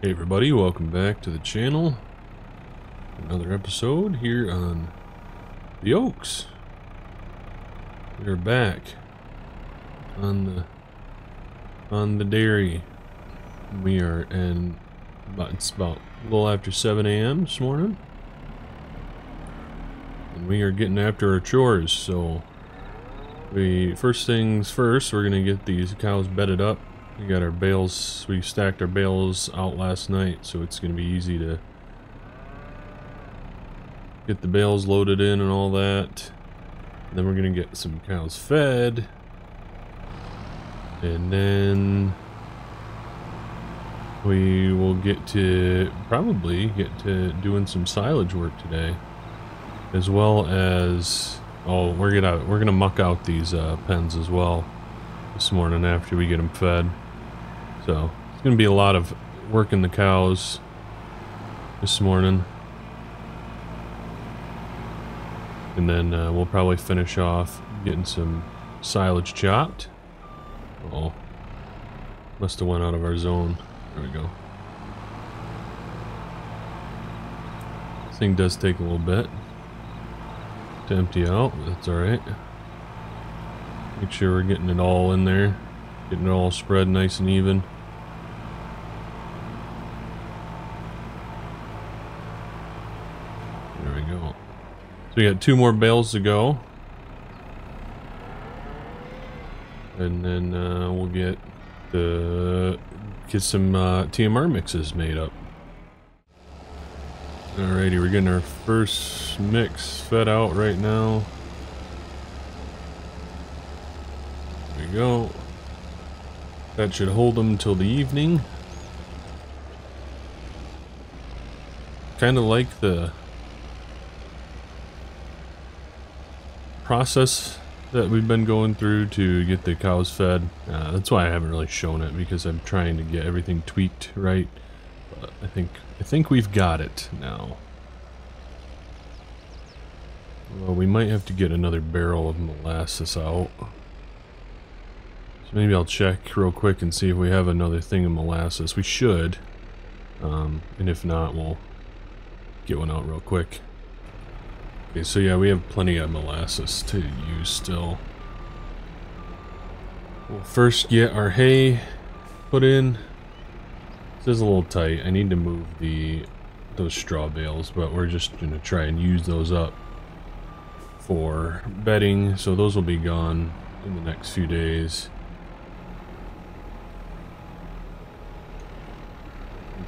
Hey everybody, welcome back to the channel. Another episode here on the Oaks. We are back on the dairy. We are in it's about a little after 7 a.m. this morning. And we are getting after our chores, so first things first, we're gonna get these cows bedded up. We got our bales, we stacked our bales out last night, so it's going to be easy to get the bales loaded in and all that. And then we're going to get some cows fed. And then we will probably get to doing some silage work today. As well as, we're going to muck out these pens as well this morning after we get them fed. So it's going to be a lot of working the cows this morning. And then we'll probably finish off getting some silage chopped. Oh, must have went out of our zone. There we go. This thing does take a little bit to empty out, but that's alright. Make sure we're getting it all in there. Getting it all spread nice and even. There we go. So we got 2 more bales to go. And then we'll get some TMR mixes made up. Alrighty, we're getting our first mix fed out right now. There we go. That should hold them till the evening. Kind of like the process that we've been going through to get the cows fed. That's why I haven't really shown it, because I'm trying to get everything tweaked right. But I think we've got it now. Well, we might have to get another barrel of molasses out. Maybe I'll check real quick and see if we have another thing of molasses. We should. And if not, we'll get one out real quick. Okay, so yeah, we have plenty of molasses to use still. We'll first get our hay put in. This is a little tight. I need to move those straw bales, but we're just going to try and use those up for bedding. So those will be gone in the next few days.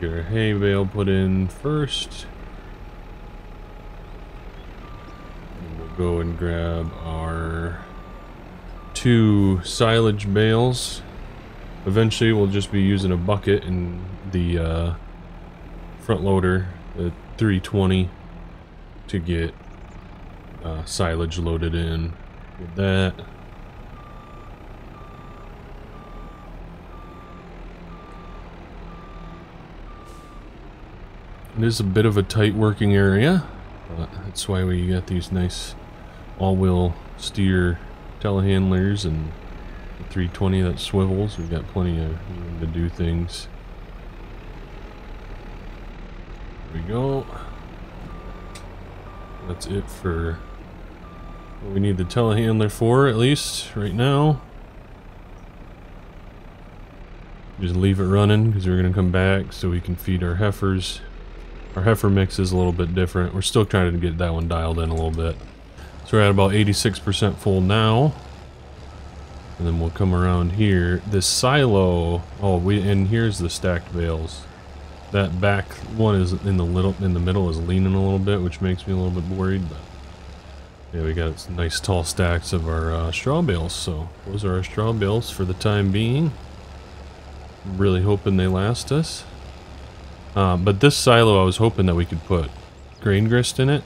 Get our hay bale put in first. And we'll go and grab our 2 silage bales. Eventually we'll just be using a bucket and the front loader, the 320, to get silage loaded in with that. It is a bit of a tight working area, but that's why we got these nice all-wheel steer telehandlers and the 320 that swivels. We've got plenty of room to do things. There we go. That's it for what we need the telehandler for, at least right now. Just leave it running because we're going to come back so we can feed our heifers. Our heifer mix is a little bit different. We're still trying to get that one dialed in a little bit. So we're at about 86% full now. And then we'll come around here. This silo, and here's the stacked bales. That back one is in the middle is leaning a little bit, which makes me a little bit worried, but yeah, we got some nice tall stacks of our straw bales. So those are our straw bales for the time being. I'm really hoping they last us. But this silo, I was hoping that we could put grain grist in it.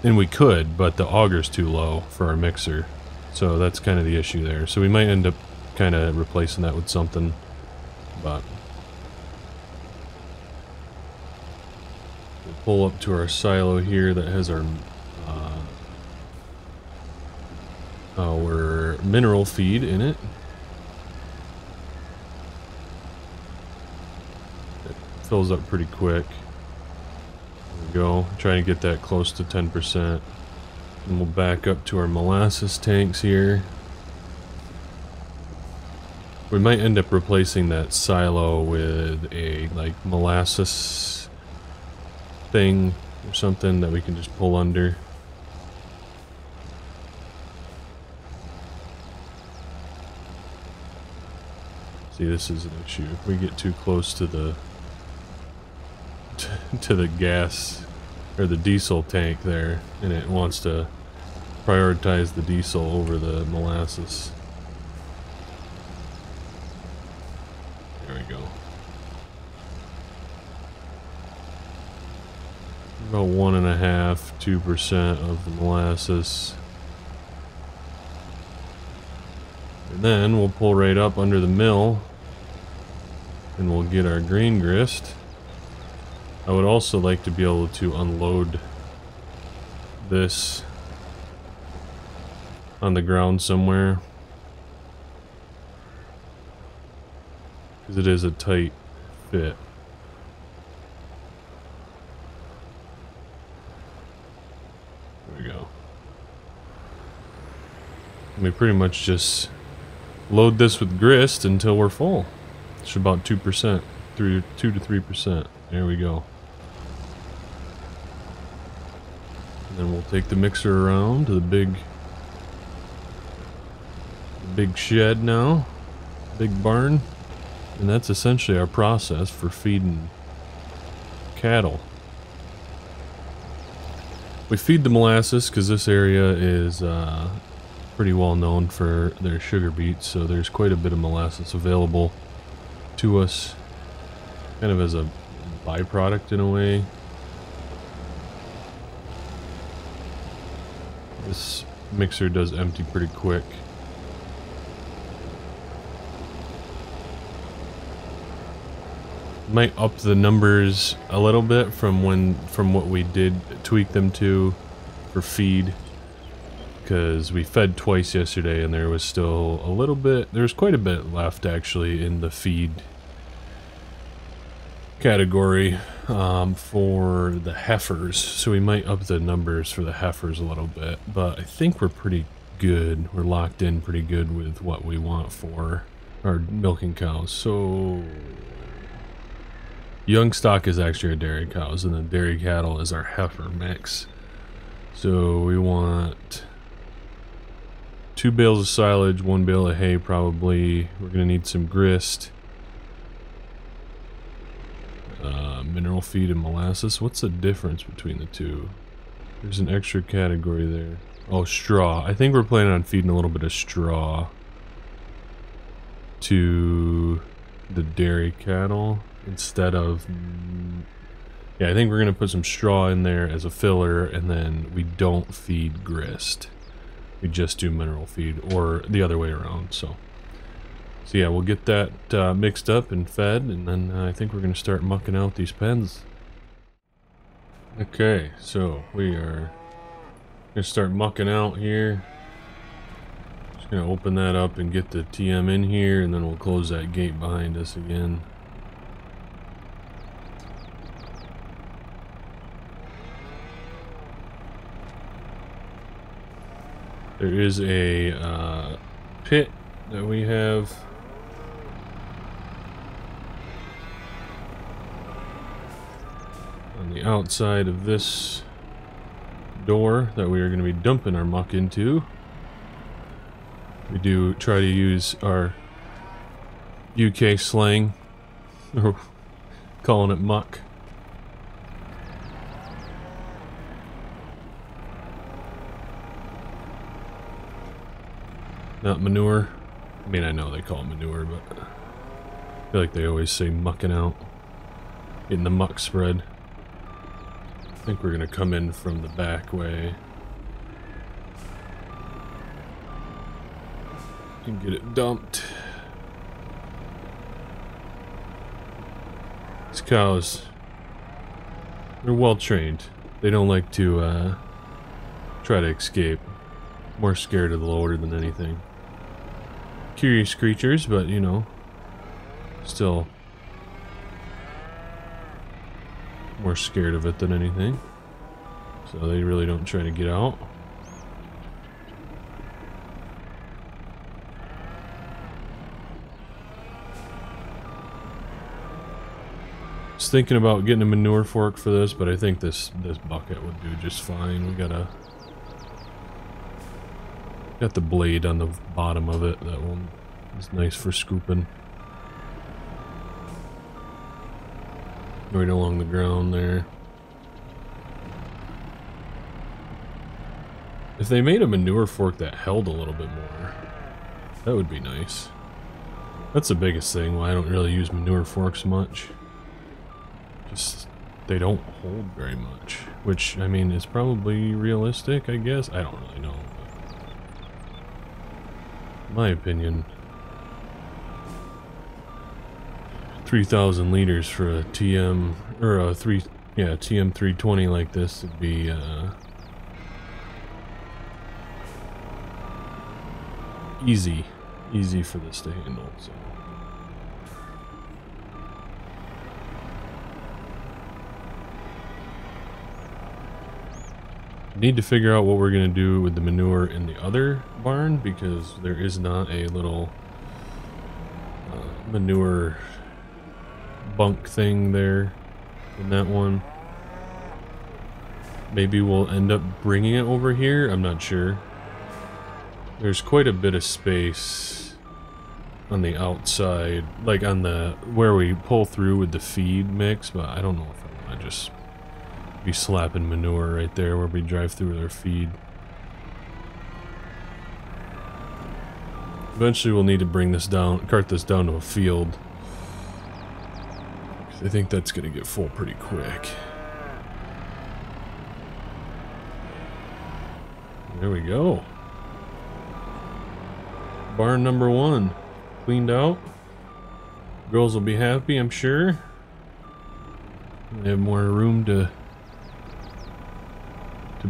And we could, but the auger's too low for our mixer. So that's kind of the issue there. So we might end up kind of replacing that with something. But we'll pull up to our silo here that has our mineral feed in it. fills up pretty quick. There we go. Try to get that close to 10%. And we'll back up to our molasses tanks here. We might end up replacing that silo with a like molasses thing or something that we can just pull under. See, this is an issue. If we get too close to the gas or the diesel tank there, and it wants to prioritize the diesel over the molasses. There we go. About 1.5–2% of the molasses. And then we'll pull right up under the mill and we'll get our green grist. I would also like to be able to unload this on the ground somewhere, because it is a tight fit. There we go. And we pretty much just load this with grist until we're full. It's about 2%, 2 to 3%. There we go. And then we'll take the mixer around to the big shed now, big barn, and that's essentially our process for feeding cattle. We feed the molasses because this area is pretty well known for their sugar beets, so there's quite a bit of molasses available to us, kind of as a byproduct in a way. This mixer does empty pretty quick. Might up the numbers a little bit from what we did tweak them to for feed, because we fed twice yesterday and there was still a little bit, there's quite a bit left actually in the feed category for the heifers, so we might up the numbers for the heifers a little bit, but I think we're pretty good. We're locked in pretty good with what we want for our milking cows. So young stock is actually our dairy cows, and then dairy cattle is our heifer mix. So we want 2 bales of silage, 1 bale of hay probably. We're going to need some grist. Mineral feed and molasses. What's the difference between the two? There's an extra category there. Oh, straw. I think we're planning on feeding a little bit of straw to the dairy cattle instead of... Yeah, I think we're going to put some straw in there as a filler, and then we don't feed grist. We just do mineral feed, or the other way around, so yeah, we'll get that mixed up and fed, and then I think we're going to start mucking out these pens. Okay, so we are going to start mucking out here. Just going to open that up and get the TM in here, and then we'll close that gate behind us again. There is a pit that we have on the outside of this door that we are going to be dumping our muck into. We do try to use our UK slang, or calling it muck. Not manure. I mean, I know they call it manure, but I feel like they always say mucking out. Getting the muck spread. I think we're gonna come in from the back way and get it dumped. These cows, they're well trained. They don't like to try to escape. More scared of the loader than anything. Curious creatures, but you know, still more scared of it than anything. So they really don't try to get out. I was thinking about getting a manure fork for this, but I think this bucket would do just fine. We got the blade on the bottom of it. That one is nice for scooping. Right along the ground there. If they made a manure fork that held a little bit more, that would be nice. That's the biggest thing why I don't really use manure forks much. Just, they don't hold very much. Which, I mean, is probably realistic, I guess. I don't really know. But in my opinion, 3,000 liters for a TM, or a TM 320 like this would be, easy for this to handle, so. Need to figure out what we're going to do with the manure in the other barn, because there is not a little manure bunk thing there in that one. Maybe we'll end up bringing it over here, I'm not sure. There's quite a bit of space on the outside, like on the where we pull through with the feed mix, but I don't know if I want to just be slapping manure right there where we drive through with our feed. Eventually we'll need to bring this down, cart this down to a field. I think that's gonna get full pretty quick. There we go. Barn number 1 cleaned out. Girls will be happy, I'm sure. They have more room to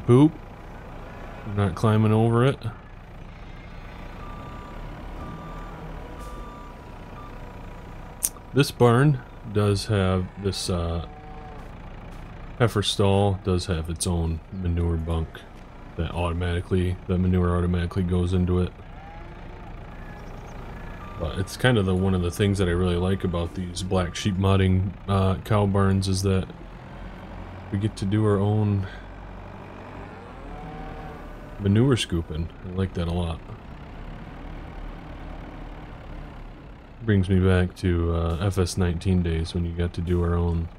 poop. They're not climbing over it. This barn does have this heifer stall does have its own manure bunk that manure automatically goes into it. But it's kind of one of the things that I really like about these black sheep modding cow barns is that we get to do our own manure scooping. I like that a lot. Brings me back to FS19 days when you got to do our own,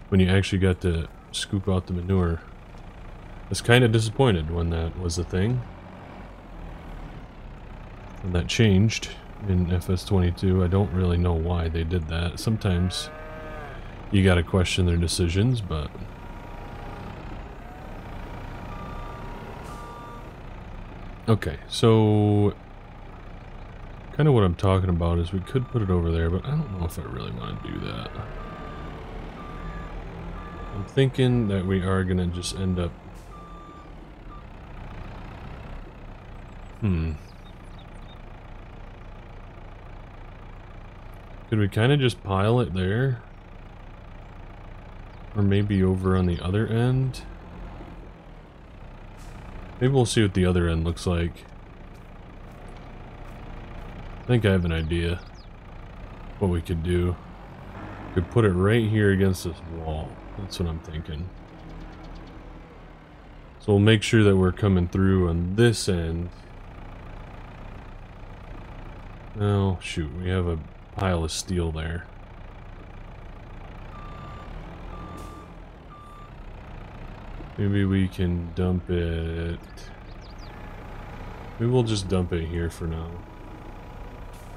when you actually got to scoop out the manure. I was kind of disappointed when that was a thing. And that changed in FS22. I don't really know why they did that. Sometimes you gotta question their decisions, but okay, so kind of what I'm talking about is we could put it over there, but I don't know if I really want to do that. I'm thinking that we are gonna just end up could we kind of just pile it there? Or maybe over on the other end? Maybe we'll see what the other end looks like. I think I have an idea what we could do. We could put it right here against this wall. That's what I'm thinking. So we'll make sure that we're coming through on this end. Oh, shoot, we have a pile of steel there. Maybe we can dump it. Maybe we'll just dump it here for now.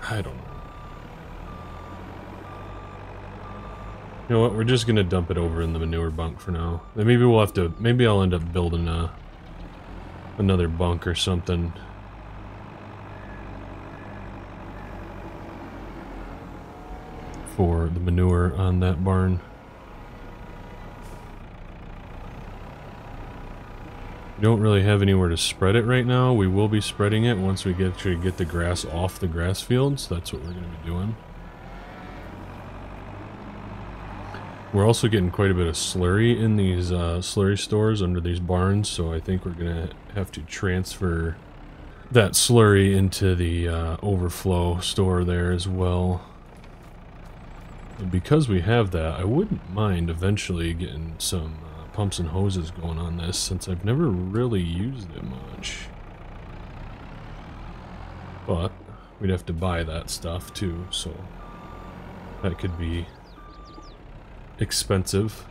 I don't know. You know what? We're just gonna dump it over in the manure bunk for now. And maybe we'll have to. Maybe I'll end up building another bunk or something. For the manure on that barn. We don't really have anywhere to spread it right now. We will be spreading it once we get the grass off the grass fields. That's what we're going to be doing. We're also getting quite a bit of slurry in these slurry stores under these barns, so I think we're gonna have to transfer that slurry into the overflow store there as well. And because we have that, I wouldn't mind eventually getting some pumps and hoses going on this, since I've never really used it much. But we'd have to buy that stuff too, so that could be expensive.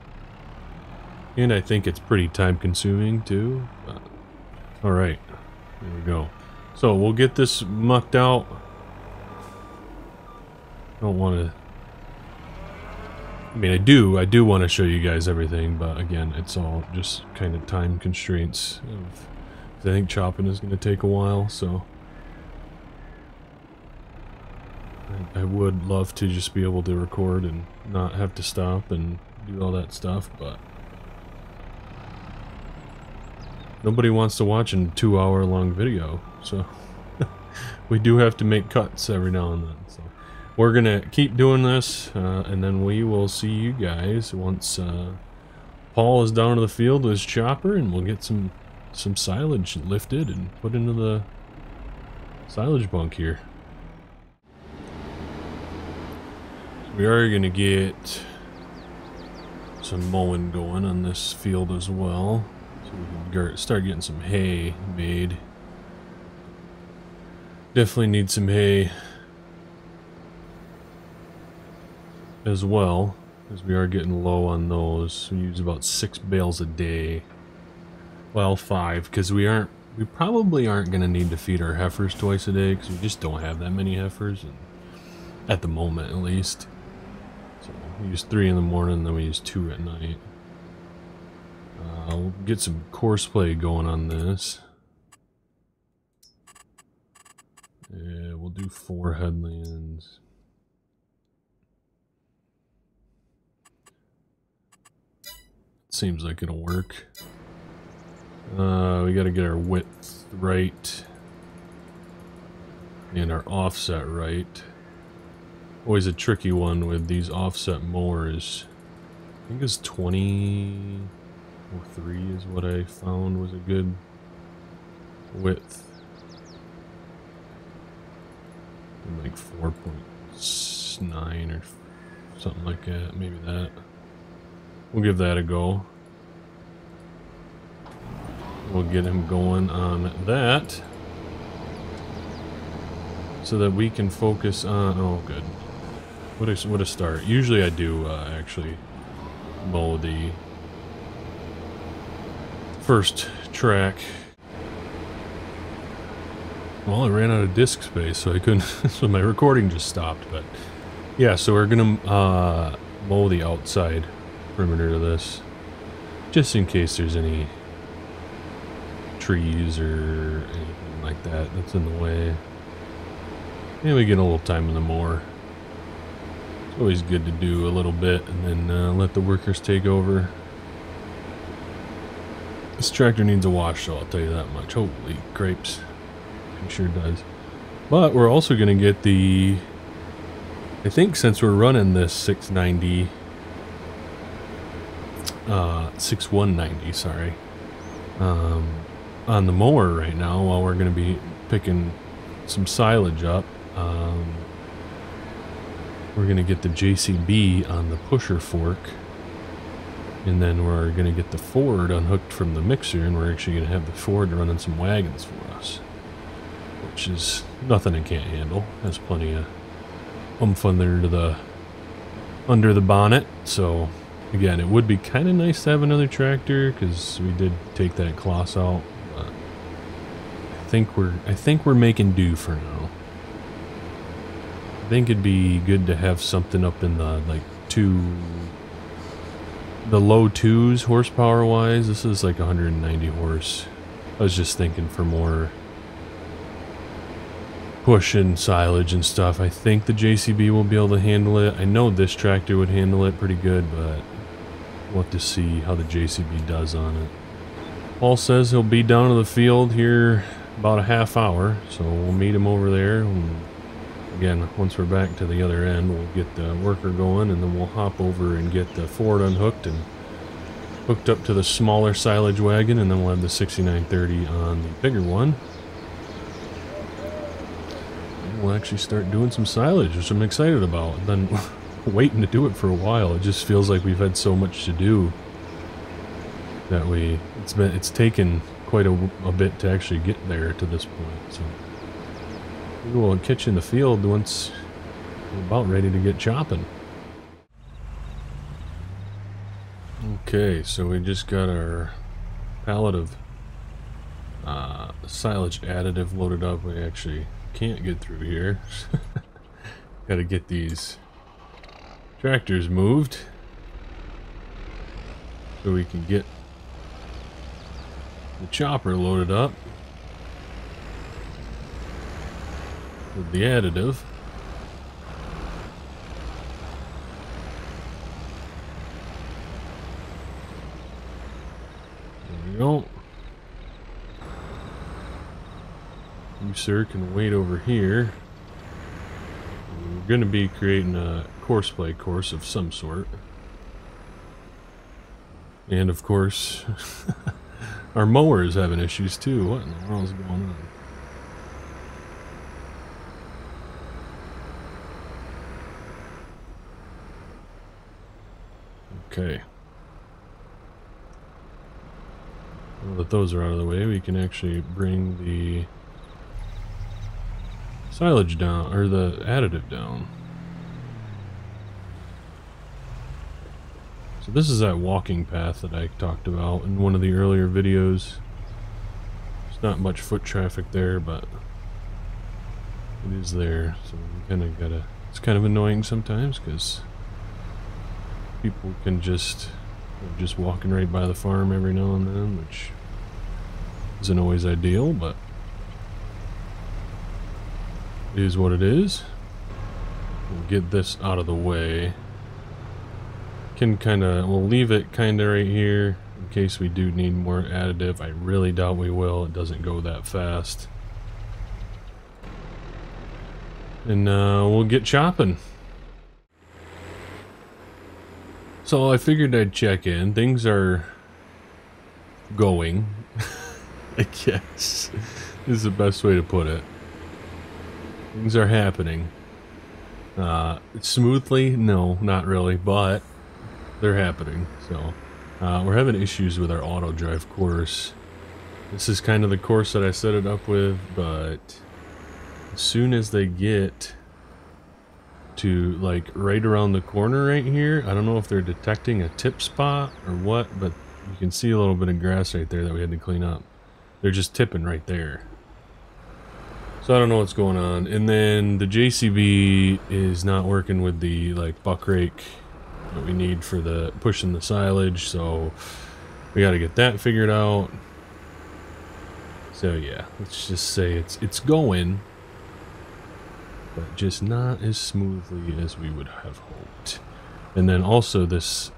And I think it's pretty time consuming too. Alright, there we go. So we'll get this mucked out. Don't want to... I mean, I do want to show you guys everything, but again, it's all just kind of time constraints. I think chopping is going to take a while, so... I would love to just be able to record and not have to stop and do all that stuff, but nobody wants to watch a 2-hour long video, so we do have to make cuts every now and then. So we're gonna keep doing this, and then we will see you guys once Paul is down to the field with his chopper, and we'll get some silage lifted and put into the silage bunk here. We are going to get some mowing going on this field as well, so we can start getting some hay made. Definitely need some hay as well, because we are getting low on those. We use about 6 bales a day. Well, 5, because we probably aren't going to need to feed our heifers twice a day, because we just don't have that many heifers, and at the moment at least. So we use 3 in the morning, and then we use 2 at night. We'll get some course play going on this. Yeah, we'll do 4 headlands. Seems like it'll work. We gotta get our width right. And our offset right. Always a tricky one with these offset mowers. I think it's 20 or 3 is what I found was a good width. Like 4.9 or something like that, maybe that. We'll give that a go. We'll get him going on that so that we can focus on... Oh, good. What a start. Usually I do actually mow the first track. Well, I ran out of disk space, so I couldn't... so my recording just stopped, but... Yeah, so we're gonna mow the outside perimeter of this, just in case there's any trees or anything like that that's in the way. And we get a little time in the mower. It's always good to do a little bit and then let the workers take over. This tractor needs a wash, so I'll tell you that much. Holy crepes. It sure does. But we're also going to get the... I think since we're running this 690... 6190, sorry. On the mower right now, while we're going to be picking some silage up. We're going to get the JCB on the pusher fork. And then we're going to get the Ford unhooked from the mixer, and we're actually going to have the Ford running some wagons for us. Which is nothing it can't handle. Has plenty of oomph under the bonnet. So, again, it would be kind of nice to have another tractor, because we did take that Kloss out. But I think we're making do for now. I think it'd be good to have something up in the low 2s horsepower wise. This is like 190 horse. I was just thinking for more push and silage and stuff. I think the JCB will be able to handle it. I know this tractor would handle it pretty good, but we'll have to see how the JCB does on it. Paul says he'll be down to the field here about a half hour, so we'll meet him over there and Again, once we're back to the other end, we'll get the worker going, and then we'll hop over and get the Ford unhooked and hooked up to the smaller silage wagon, and then we'll have the 6930 on the bigger one. And we'll actually start doing some silage, which I'm excited about. I've been waiting to do it for a while. It just feels like we've had so much to do that it's taken quite a bit to actually get there to this point. So we'll catch you in the field once we're about ready to get chopping. Okay, so we just got our pallet of silage additive loaded up. We actually can't get through here. Got to get these tractors moved so we can get the chopper loaded up with the additive. There we go. You, sir, can wait over here. We're going to be creating a course play course of some sort. And of course, our mower is having issues too. What in the world is going on? Okay. Now that those are out of the way, we can actually bring the silage down, or the additive down. So this is that walking path that I talked about in one of the earlier videos. There's not much foot traffic there, but it is there. So we kind of gotta, it's kind of annoying sometimes because people can just walking right by the farm every now and then, which isn't always ideal, but it is what it is. We'll get this out of the way. We'll leave it kinda right here in case we do need more additive. I really doubt we will. It doesn't go that fast. And we'll get chopping. So I figured I'd check in. Things are going, I guess, is the best way to put it. Things are happening. Smoothly? No, not really, but they're happening. So we're having issues with our auto drive course. This is kind of the course that I set it up with, but as soon as they get to like right around the corner right here, I don't know if they're detecting a tip spot or what, but you can see a little bit of grass right there that we had to clean up. They're just tipping right there. So I don't know what's going on. And then the JCB is not working with the like buck rake that we need for the pushing the silage, so we got to get that figured out. So yeah, let's just say it's going, but just not as smoothly as we would have hoped. And then also this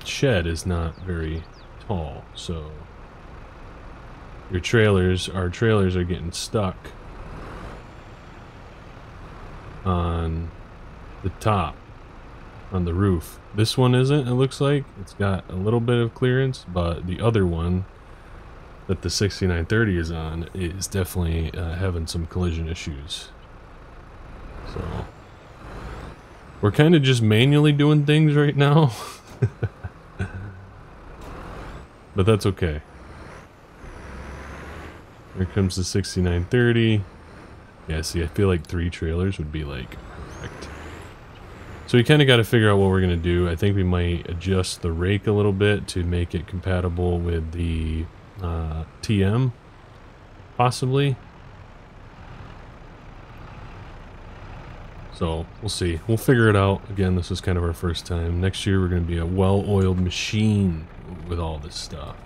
shed is not very tall, so our trailers are getting stuck on the top, on the roof. This one isn't, it looks like. It's got a little bit of clearance, but the other one that the 6930 is on is definitely having some collision issues. So we're kind of just manually doing things right now. But that's okay. Here comes the 6930. Yeah, see, I feel like 3 trailers would be like perfect. So we kind of got to figure out what we're going to do. I think we might adjust the rake a little bit to make it compatible with the TM, possibly. So we'll see. We'll figure it out. Again, this is kind of our first time. Next year we're going to be a well-oiled machine with all this stuff.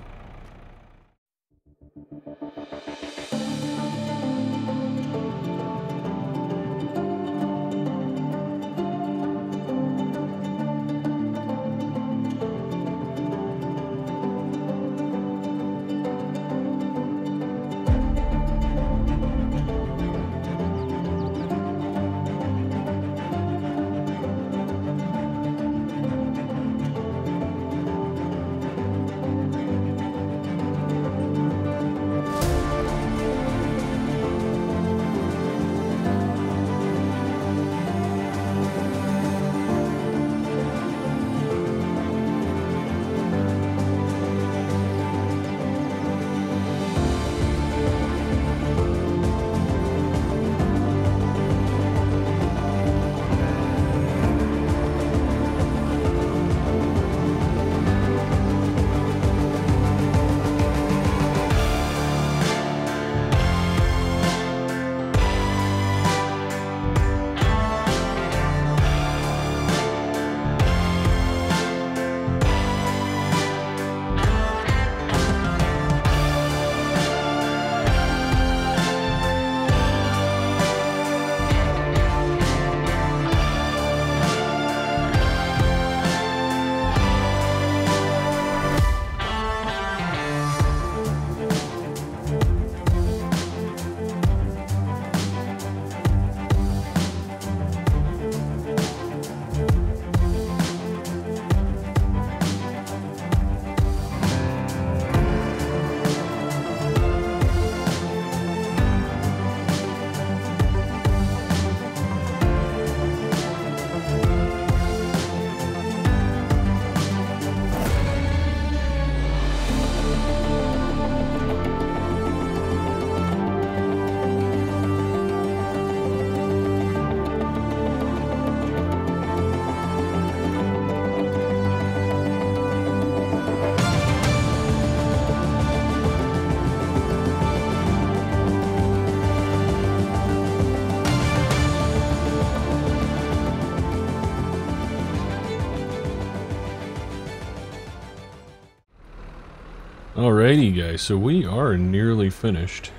Alrighty guys, so we are nearly finished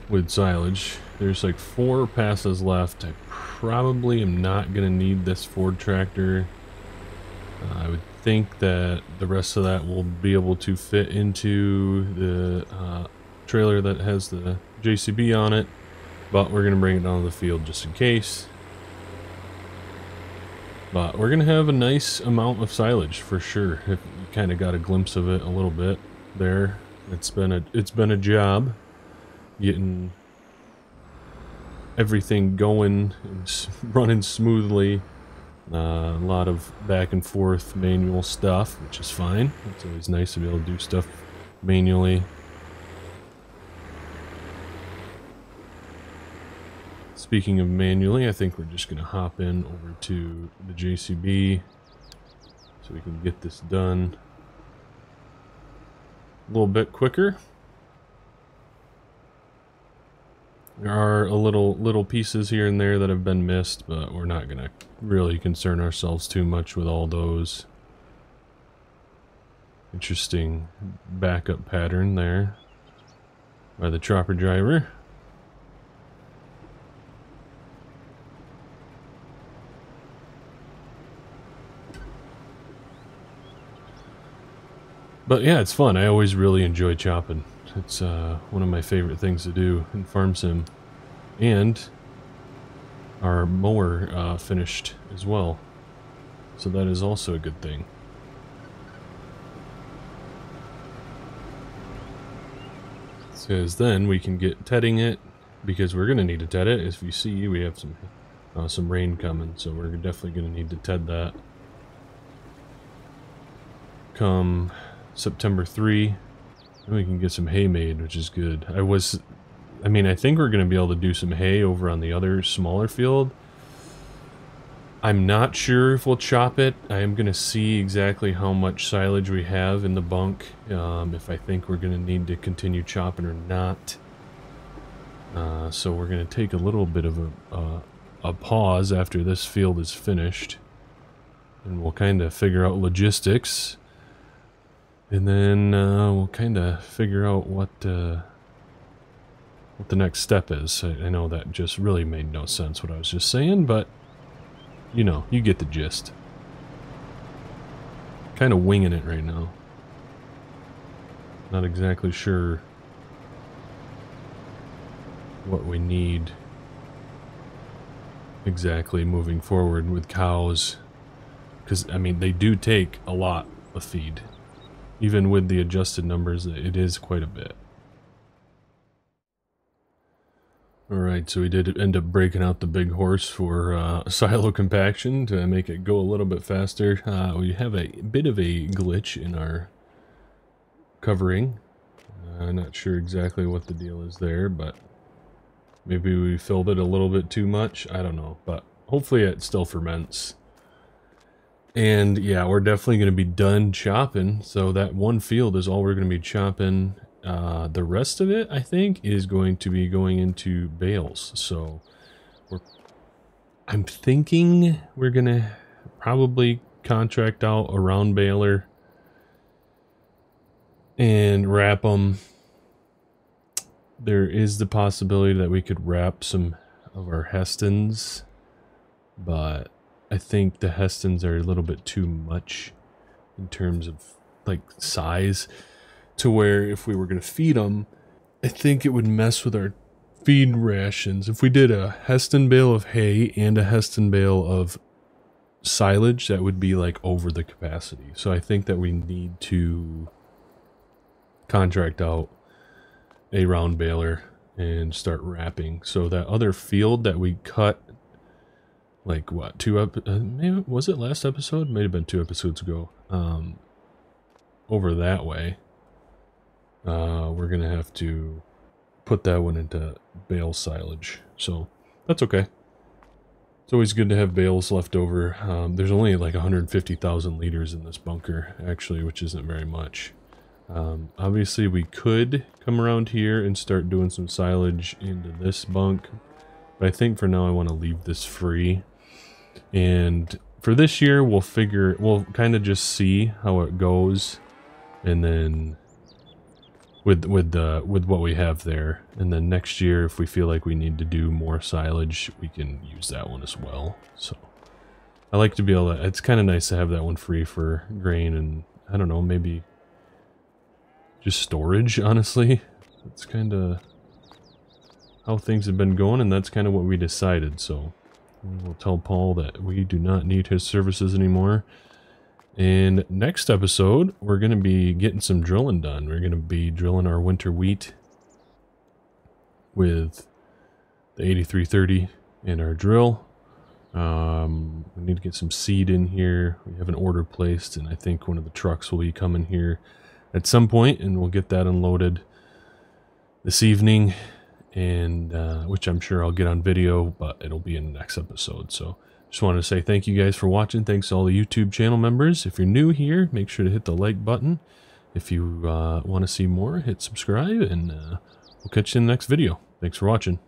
with silage. There's like 4 passes left. I probably am not going to need this Ford tractor. I would think that the rest of that will be able to fit into the trailer that has the JCB on it, but we're going to bring it down to the field just in case. But we're going to have a nice amount of silage for sure. If you kind of got a glimpse of it a little bit there. It's been a job getting everything going and running smoothly. A lot of back and forth manual stuff, which is fine. It's always nice to be able to do stuff manually. Speaking of manually, I think we're just going to hop in over to the JCB so we can get this done a little bit quicker. There are a little pieces here and there that have been missed, but we're not going to really concern ourselves too much with all those. Interesting backup pattern there by the chopper driver. But yeah, it's fun. I always really enjoy chopping. It's one of my favorite things to do in Farm Sim. And our mower finished as well. So that is also a good thing. Because then we can get tedding it, because we're going to need to ted it. As you see, we have some rain coming, so we're definitely going to need to ted that come September 3, and we can get some hay made, which is good. I mean, I think we're going to be able to do some hay over on the other smaller field. I'm not sure if we'll chop it. I am going to see exactly how much silage we have in the bunk, if I think we're going to need to continue chopping or not. So we're going to take a little bit of a pause after this field is finished, and we'll kind of figure out logistics. And then we'll kind of figure out what the next step is. I know that just really made no sense what I was just saying, but you know, you get the gist. Kind of winging it right now. Not exactly sure what we need exactly moving forward with cows. Because, I mean, they do take a lot of feed. Even with the adjusted numbers, it is quite a bit. Alright, so we did end up breaking out the big horse for silo compaction to make it go a little bit faster. We have a bit of a glitch in our covering. I'm not sure exactly what the deal is there, but maybe we filled it a little bit too much. I don't know, but hopefully it still ferments. And yeah, we're definitely going to be done chopping. So that one field is all we're going to be chopping. The rest of it, I think, is going to be going into bales. So I'm thinking we're going to probably contract out a round baler and wrap them. There is the possibility that we could wrap some of our Hestons, but I think the Hestons are a little bit too much in terms of like size, to where if we were going to feed them, I think it would mess with our feed rations. If we did a Heston bale of hay and a Heston bale of silage, that would be like over the capacity. So I think that we need to contract out a round baler and start wrapping. So that other field that we cut, like what, maybe was it last episode? Might have been 2 episodes ago. Over that way, we're gonna have to put that one into bale silage. So that's okay. It's always good to have bales left over. There's only like 150,000 liters in this bunker, actually, which isn't very much. Obviously, we could come around here and start doing some silage into this bunk, but I think for now I want to leave this free. And for this year, we'll kind of just see how it goes. and then with what we have there, and then next year if we feel like we need to do more silage, we can use that one as well. So I like to be able to, it's kind of nice to have that one free for grain, and I don't know, maybe just storage, honestly. That's kind of how things have been going, and that's kind of what we decided. So we'll tell Paul that we do not need his services anymore. And next episode, we're going to be getting some drilling done. We're going to be drilling our winter wheat with the 8330 and our drill. We need to get some seed in here. We have an order placed, and I think one of the trucks will be coming here at some point, and we'll get that unloaded this evening, and which I'm sure I'll get on video, but it'll be in the next episode. So just wanted to say thank you guys for watching. Thanks to all the YouTube channel members. If you're new here, make sure to hit the like button. If you want to see more, hit subscribe, and we'll catch you in the next video. Thanks for watching.